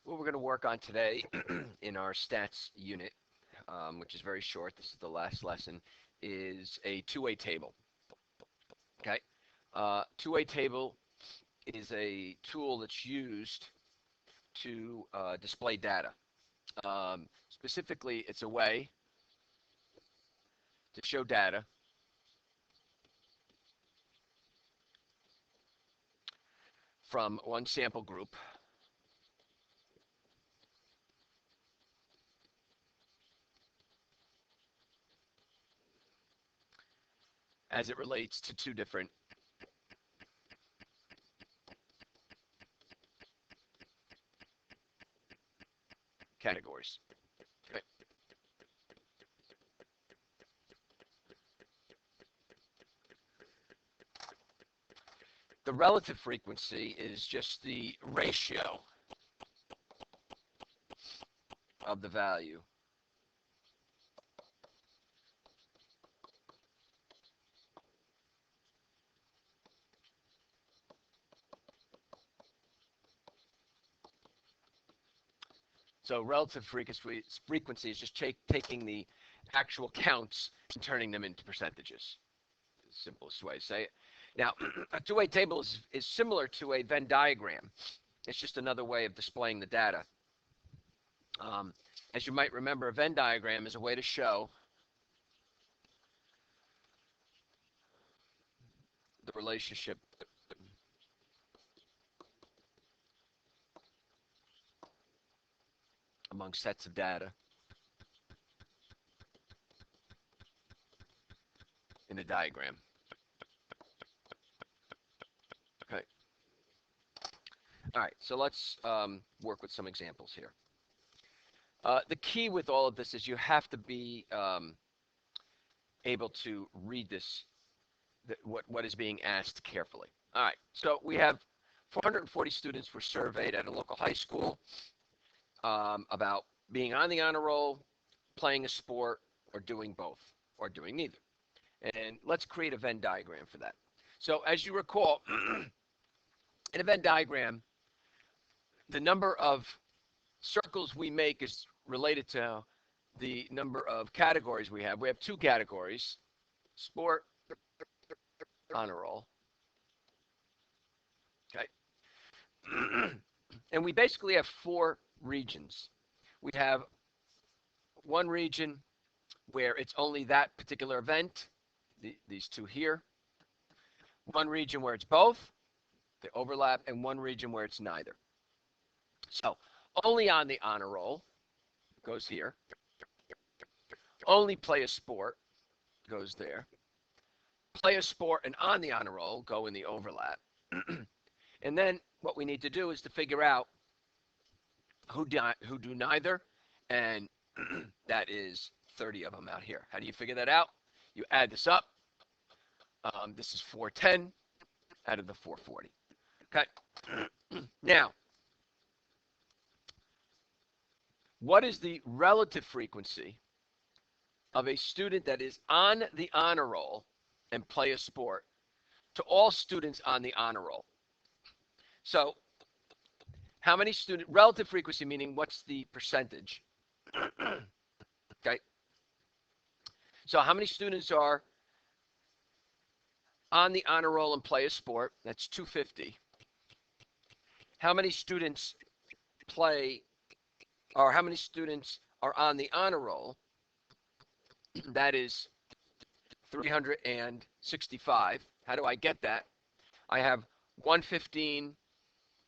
What we're going to work on today in our stats unit, which is very short, this is the last lesson, is a two-way table. Okay, two-way table is a tool that's used to display data. Specifically, it's a way to show data from one sample group as it relates to two different categories. Okay. The relative frequency is just the ratio of the value So relative frequency is just taking the actual counts and turning them into percentages. The simplest way to say it. Now, a two-way table is similar to a Venn diagram. It's just another way of displaying the data. As you might remember, a Venn diagram is a way to show the relationship among sets of data in a diagram. Okay. All right, so let's work with some examples here. The key with all of this is you have to be able to read this, what is being asked carefully. All right, so we have 440 students were surveyed at a local high school about being on the honor roll, playing a sport, or doing both, or doing neither. And let's create a Venn diagram for that. So as you recall, in a Venn diagram, the number of circles we make is related to the number of categories we have. We have two categories, sport, honor roll. Okay. And we basically have four regions. We have one region where it's only that particular event, these two here. One region where it's both, they overlap, and one region where it's neither. So only on the honor roll goes here. Only play a sport goes there. Play a sport and on the honor roll go in the overlap. And then what we need to do is to figure out who do neither, and that is 30 of them out here. How do you figure that out? You add this up. This is 410 out of the 440. Okay. Now, what is the relative frequency of a student that is on the honor roll and play a sport to all students on the honor roll? So how many student relative frequency, meaning what's the percentage? Okay. So how many students are on the honor roll and play a sport? That's 250. How many students play, or how many students are on the honor roll? That is 365. How do I get that? I have 115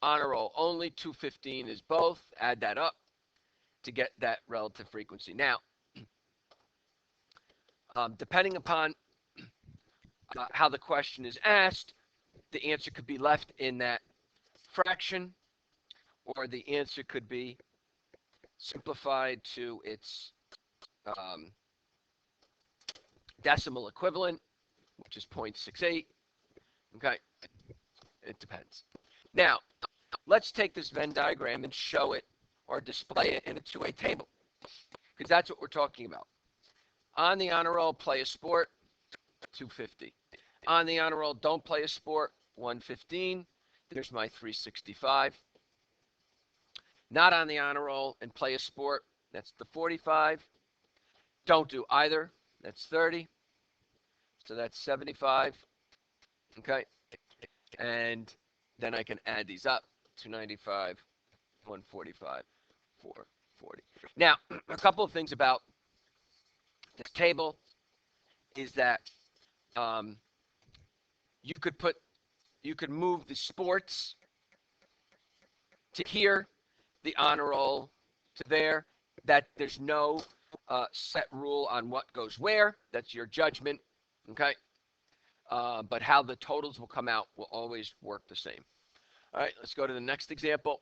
honor roll only, 215 is both. Add that up to get that relative frequency. Now, depending upon how the question is asked, the answer could be left in that fraction, or the answer could be simplified to its decimal equivalent, which is 0.68. Okay, it depends. Now, let's take this Venn diagram and show it or display it in a two-way table, because that's what we're talking about. On the honor roll, play a sport, 250. On the honor roll, don't play a sport, 115. There's my 365. not on the honor roll and play a sport, that's the 45. Don't do either, that's 30. So that's 75. Okay. And then I can add these up. 295, 145, 440. Now, a couple of things about this table is that um, you could move the sports to here, the honor roll to there. That there's no set rule on what goes where. That's your judgment. Okay. But how the totals will come out will always work the same. All right, let's go to the next example.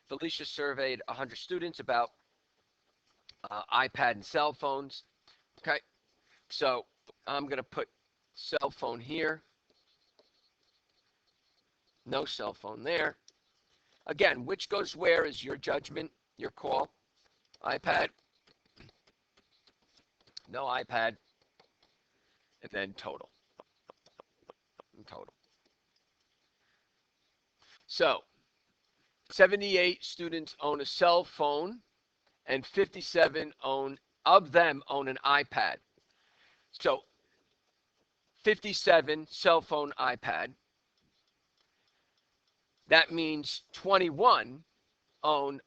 Felicia surveyed 100 students about iPad and cell phones. Okay, so I'm going to put cell phone here, no cell phone there. Again, which goes where is your judgment, your call. iPad, no iPad, and then total. Total. So 78 students own a cell phone, and 57 of them own an iPad. So 57 cell phone, iPad. That means 21 own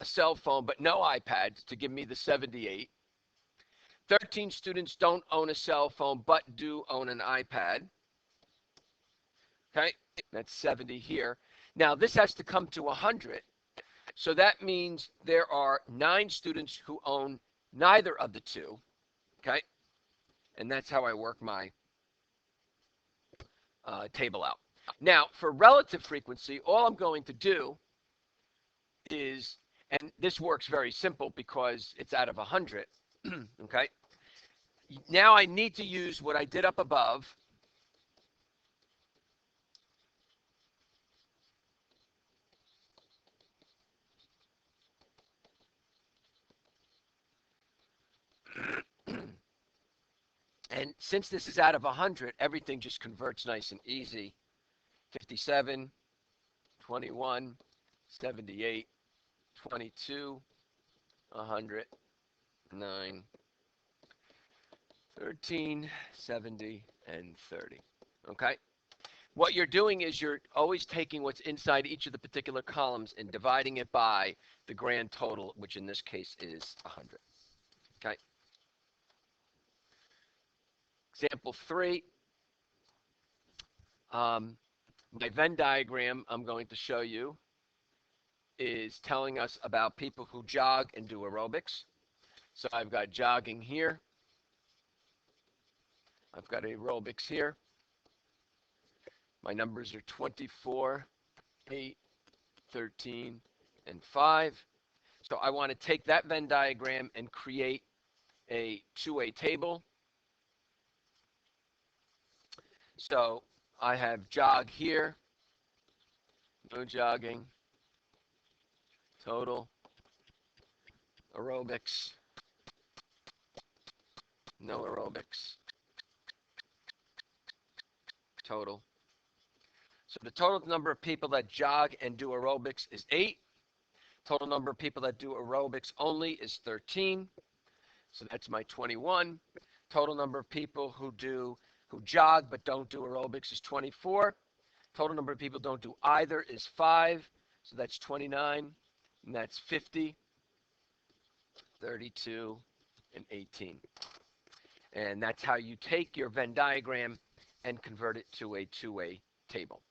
a cell phone but no iPads to give me the 78. 13 students don't own a cell phone but do own an iPad. Okay, that's 70 here. Now this has to come to 100. So that means there are 9 students who own neither of the two. Okay, and that's how I work my table out. Now for relative frequency, all I'm going to do is, and this works very simple because it's out of 100, okay? Now I need to use what I did up above. And since this is out of 100, everything just converts nice and easy. 57, 21, 78, 22, 100, 9, 13, 70, and 30. Okay? What you're doing is you're always taking what's inside each of the particular columns and dividing it by the grand total, which in this case is 100. Okay. Example 3. My Venn diagram I'm going to show you is telling us about people who jog and do aerobics. So I've got jogging here. I've got aerobics here. My numbers are 24, 8, 13, and 5. So I want to take that Venn diagram and create a two-way table. So I have jog here, no jogging, total, aerobics, no aerobics, total. So the total number of people that jog and do aerobics is 8. Total number of people that do aerobics only is 13. So that's my 21. Total number of people who jog but don't do aerobics is 24. Total number of people don't do either is 5. So that's 29. And that's 50, 32, and 18. And that's how you take your Venn diagram and convert it to a two-way table.